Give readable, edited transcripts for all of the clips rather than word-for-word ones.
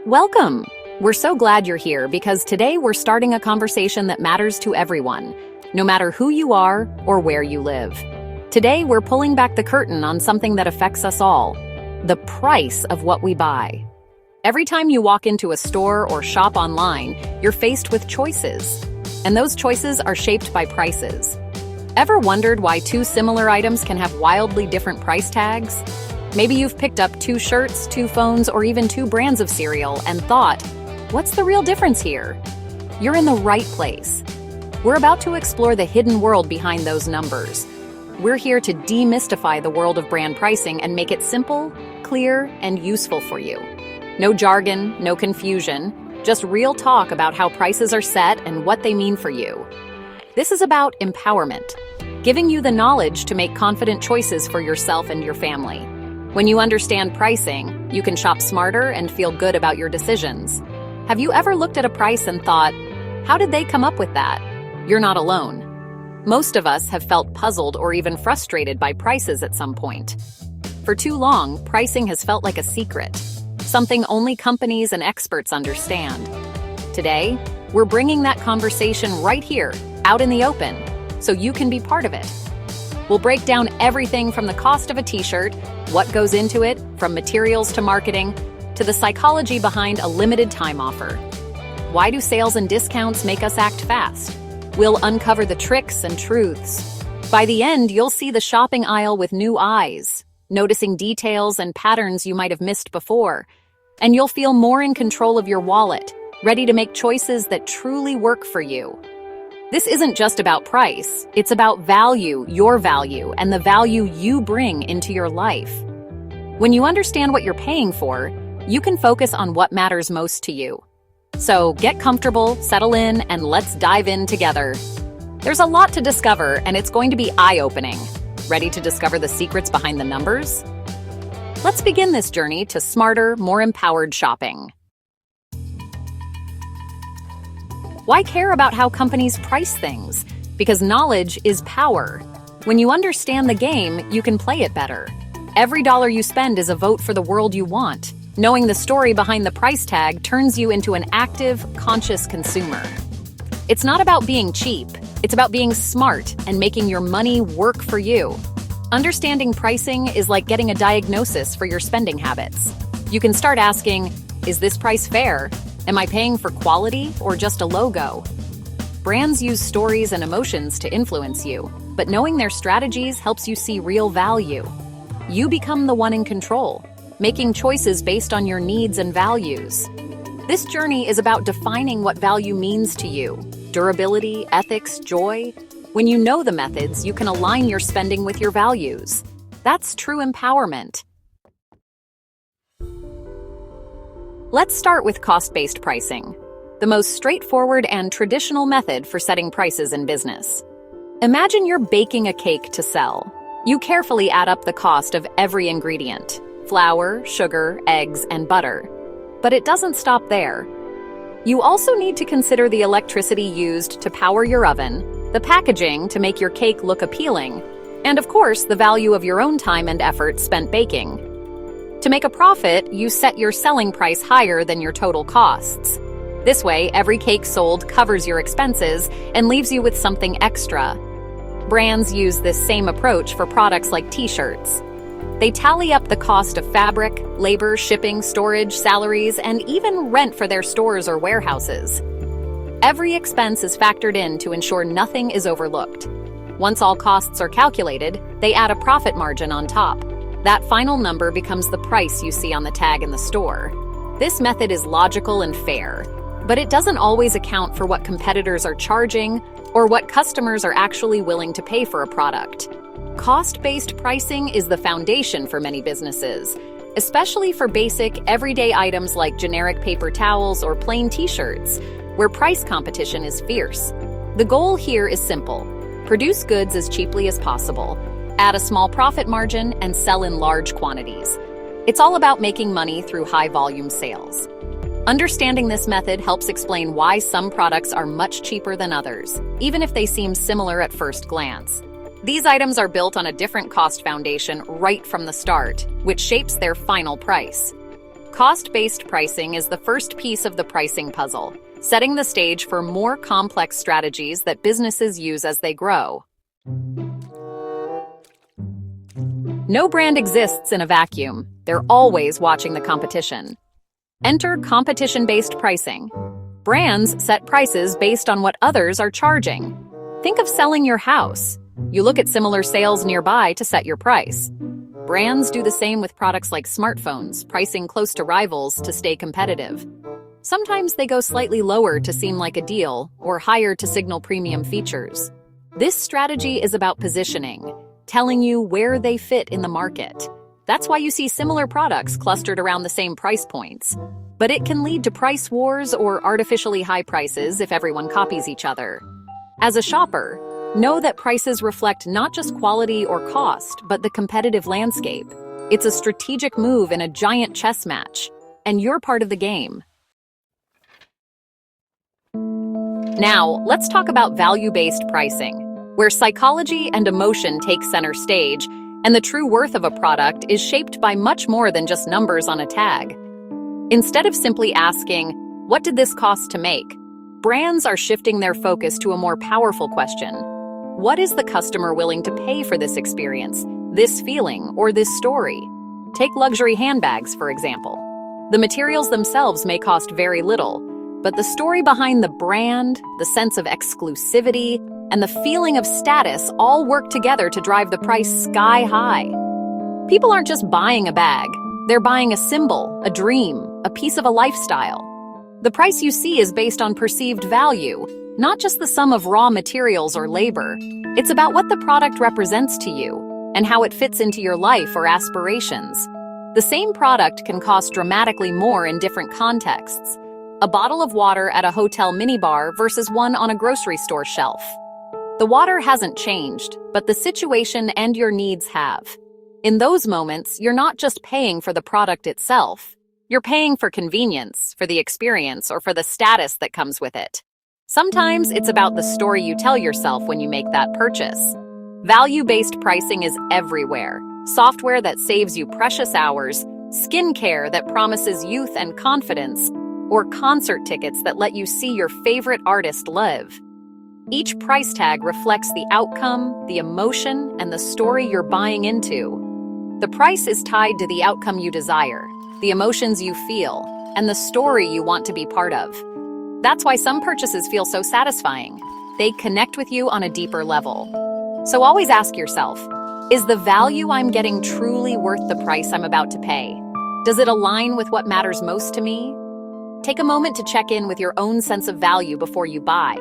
Welcome! We're so glad you're here because today we're starting a conversation that matters to everyone, no matter who you are or where you live. Today we're pulling back the curtain on something that affects us all, the price of what we buy. Every time you walk into a store or shop online, you're faced with choices, and those choices are shaped by prices. Ever wondered why two similar items can have wildly different price tags? Maybe you've picked up two shirts, two phones, or even two brands of cereal and thought, what's the real difference here? You're in the right place. We're about to explore the hidden world behind those numbers. We're here to demystify the world of brand pricing and make it simple, clear, and useful for you. No jargon, no confusion, just real talk about how prices are set and what they mean for you. This is about empowerment, giving you the knowledge to make confident choices for yourself and your family. When you understand pricing, you can shop smarter and feel good about your decisions. Have you ever looked at a price and thought, how did they come up with that? You're not alone. Most of us have felt puzzled or even frustrated by prices at some point. For too long, pricing has felt like a secret, something only companies and experts understand. Today, we're bringing that conversation right here, out in the open, so you can be part of it. We'll break down everything from the cost of a t-shirt, what goes into it, from materials to marketing, to the psychology behind a limited time offer. Why do sales and discounts make us act fast? We'll uncover the tricks and truths. By the end, you'll see the shopping aisle with new eyes, noticing details and patterns you might have missed before. And you'll feel more in control of your wallet, ready to make choices that truly work for you. This isn't just about price, it's about value, your value, and the value you bring into your life. When you understand what you're paying for, you can focus on what matters most to you. So get comfortable, settle in, and let's dive in together. There's a lot to discover, and it's going to be eye-opening. Ready to discover the secrets behind the numbers? Let's begin this journey to smarter, more empowered shopping. Why care about how companies price things? Because knowledge is power. When you understand the game, you can play it better. Every dollar you spend is a vote for the world you want. Knowing the story behind the price tag turns you into an active, conscious consumer. It's not about being cheap, it's about being smart and making your money work for you. Understanding pricing is like getting a diagnosis for your spending habits. You can start asking, is this price fair? Am I paying for quality or just a logo? Brands use stories and emotions to influence you, but knowing their strategies helps you see real value. You become the one in control, making choices based on your needs and values. This journey is about defining what value means to you: durability, ethics, joy. When you know the methods, you can align your spending with your values. That's true empowerment. Let's start with cost-based pricing, the most straightforward and traditional method for setting prices in business. Imagine you're baking a cake to sell. You carefully add up the cost of every ingredient: flour, sugar, eggs, and butter. But it doesn't stop there. You also need to consider the electricity used to power your oven, the packaging to make your cake look appealing, and of course, the value of your own time and effort spent baking. To make a profit, you set your selling price higher than your total costs. This way, every cake sold covers your expenses and leaves you with something extra. Brands use this same approach for products like t-shirts. They tally up the cost of fabric, labor, shipping, storage, salaries, and even rent for their stores or warehouses. Every expense is factored in to ensure nothing is overlooked. Once all costs are calculated, they add a profit margin on top. That final number becomes the price you see on the tag in the store. This method is logical and fair, but it doesn't always account for what competitors are charging or what customers are actually willing to pay for a product. Cost-based pricing is the foundation for many businesses, especially for basic, everyday items like generic paper towels or plain t-shirts, where price competition is fierce. The goal here is simple: produce goods as cheaply as possible, add a small profit margin, and sell in large quantities. It's all about making money through high-volume sales. Understanding this method helps explain why some products are much cheaper than others, even if they seem similar at first glance. These items are built on a different cost foundation right from the start, which shapes their final price. Cost-based pricing is the first piece of the pricing puzzle, setting the stage for more complex strategies that businesses use as they grow. No brand exists in a vacuum. They're always watching the competition. Enter competition-based pricing. Brands set prices based on what others are charging. Think of selling your house. You look at similar sales nearby to set your price. Brands do the same with products like smartphones, pricing close to rivals to stay competitive. Sometimes they go slightly lower to seem like a deal, or higher to signal premium features. This strategy is about positioning, telling you where they fit in the market. That's why you see similar products clustered around the same price points. But it can lead to price wars or artificially high prices if everyone copies each other. As a shopper, know that prices reflect not just quality or cost, but the competitive landscape. It's a strategic move in a giant chess match, and you're part of the game. Now, let's talk about value-based pricing, where psychology and emotion take center stage, and the true worth of a product is shaped by much more than just numbers on a tag. Instead of simply asking, "What did this cost to make?" brands are shifting their focus to a more powerful question. What is the customer willing to pay for this experience, this feeling, or this story? Take luxury handbags, for example. The materials themselves may cost very little, but the story behind the brand, the sense of exclusivity, and the feeling of status all work together to drive the price sky high. People aren't just buying a bag. They're buying a symbol, a dream, a piece of a lifestyle. The price you see is based on perceived value, not just the sum of raw materials or labor. It's about what the product represents to you and how it fits into your life or aspirations. The same product can cost dramatically more in different contexts. A bottle of water at a hotel minibar versus one on a grocery store shelf. The water hasn't changed, but the situation and your needs have. In those moments, you're not just paying for the product itself. You're paying for convenience, for the experience, or for the status that comes with it. Sometimes it's about the story you tell yourself when you make that purchase. Value-based pricing is everywhere. Software that saves you precious hours, skincare that promises youth and confidence, or concert tickets that let you see your favorite artist live. Each price tag reflects the outcome, the emotion, and the story you're buying into. The price is tied to the outcome you desire, the emotions you feel, and the story you want to be part of. That's why some purchases feel so satisfying. They connect with you on a deeper level. So always ask yourself, is the value I'm getting truly worth the price I'm about to pay? Does it align with what matters most to me? Take a moment to check in with your own sense of value before you buy.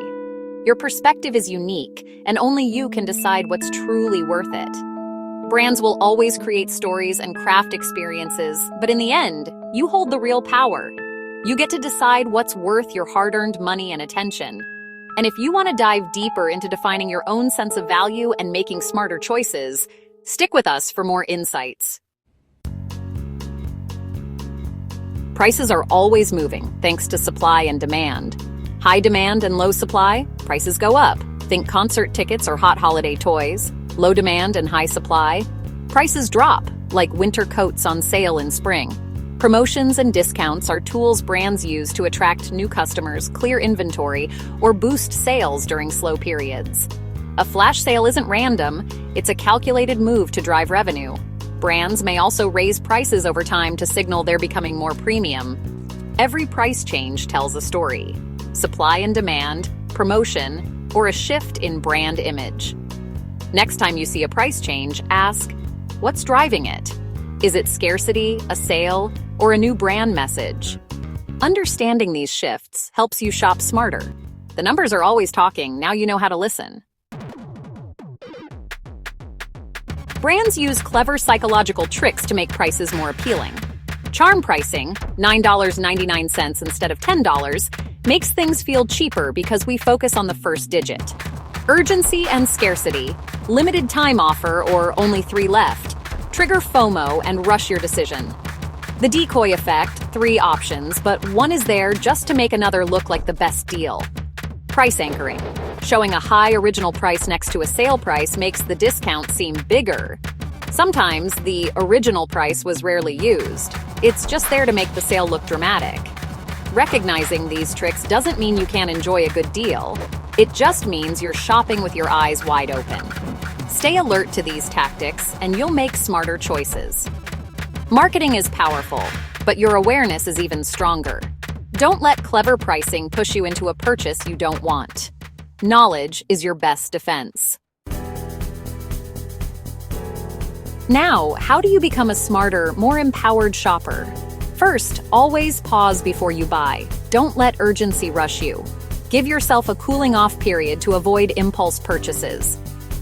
Your perspective is unique, and only you can decide what's truly worth it. Brands will always create stories and craft experiences, but in the end, you hold the real power. You get to decide what's worth your hard-earned money and attention. And if you want to dive deeper into defining your own sense of value and making smarter choices, stick with us for more insights. Prices are always moving, thanks to supply and demand. High demand and low supply, prices go up. Think concert tickets or hot holiday toys. Low demand and high supply, prices drop, like winter coats on sale in spring. Promotions and discounts are tools brands use to attract new customers, clear inventory, or boost sales during slow periods. A flash sale isn't random, it's a calculated move to drive revenue. Brands may also raise prices over time to signal they're becoming more premium. Every price change tells a story: supply and demand, promotion, or a shift in brand image. Next time you see a price change, ask, what's driving it? Is it scarcity, a sale, or a new brand message? Understanding these shifts helps you shop smarter. The numbers are always talking, now you know how to listen. Brands use clever psychological tricks to make prices more appealing. Charm pricing, $9.99 instead of $10, makes things feel cheaper because we focus on the first digit. Urgency and scarcity, limited time offer or only 3 left, trigger FOMO and rush your decision. The decoy effect, 3 options, but one is there just to make another look like the best deal. Price anchoring, showing a high original price next to a sale price makes the discount seem bigger. Sometimes the original price was rarely used. It's just there to make the sale look dramatic. Recognizing these tricks doesn't mean you can't enjoy a good deal. It just means you're shopping with your eyes wide open. Stay alert to these tactics, and you'll make smarter choices. Marketing is powerful, but your awareness is even stronger. Don't let clever pricing push you into a purchase you don't want. Knowledge is your best defense. Now, how do you become a smarter, more empowered shopper? First, always pause before you buy. Don't let urgency rush you. Give yourself a cooling-off period to avoid impulse purchases.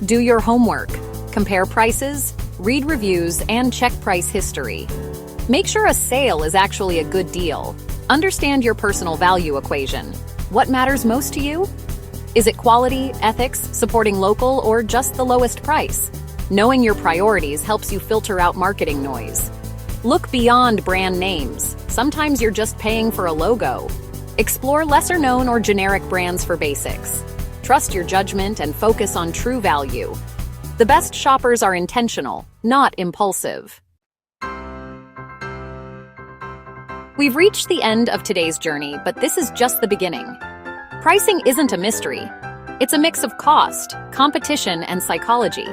Do your homework. Compare prices, read reviews, and check price history. Make sure a sale is actually a good deal. Understand your personal value equation. What matters most to you? Is it quality, ethics, supporting local, or just the lowest price? Knowing your priorities helps you filter out marketing noise. Look beyond brand names. Sometimes you're just paying for a logo. Explore lesser-known or generic brands for basics. Trust your judgment and focus on true value. The best shoppers are intentional, not impulsive. We've reached the end of today's journey, but this is just the beginning. Pricing isn't a mystery. It's a mix of cost, competition, and psychology.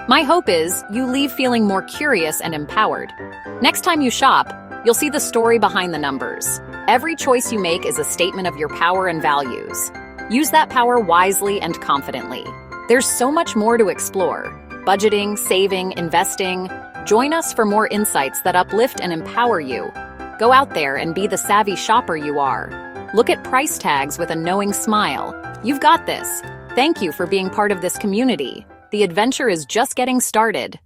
My hope is you leave feeling more curious and empowered. Next time you shop, you'll see the story behind the numbers. Every choice you make is a statement of your power and values. Use that power wisely and confidently. There's so much more to explore. Budgeting, saving, investing. Join us for more insights that uplift and empower you. Go out there and be the savvy shopper you are. Look at price tags with a knowing smile. You've got this. Thank you for being part of this community. The adventure is just getting started.